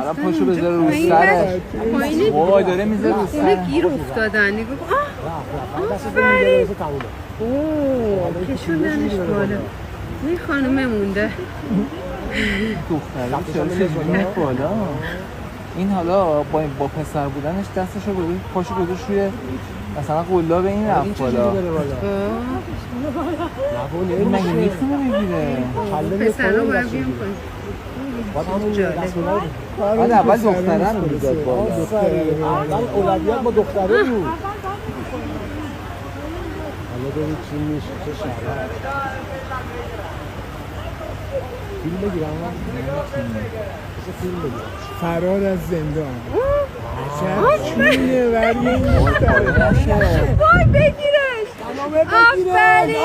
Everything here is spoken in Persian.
حالا پاشو بذاره رو سرش. وای داره میذاره رو اونه سرش. گیر افتادن نگاه کن. آفرین. اوه کشوندنش بالا. این خانومه مونده. دختره چرا چجوری میاد بالا؟ این حالا با پسر بودنش دستشو گذاشت پاشو گذاشت روی مثلا قلاب این رفت بالا. این مگه میتونه بگیره؟ پسرها باید بیان پایین. جالب. بعد اول دختره رو میداد بالا. اول اولویت با دختره بود. حالا ببین چی میشه چه شرمه. فیلم بگیرم فیلم بگیرم فرار از زندان چیه برای این وای بگیرش. آفرین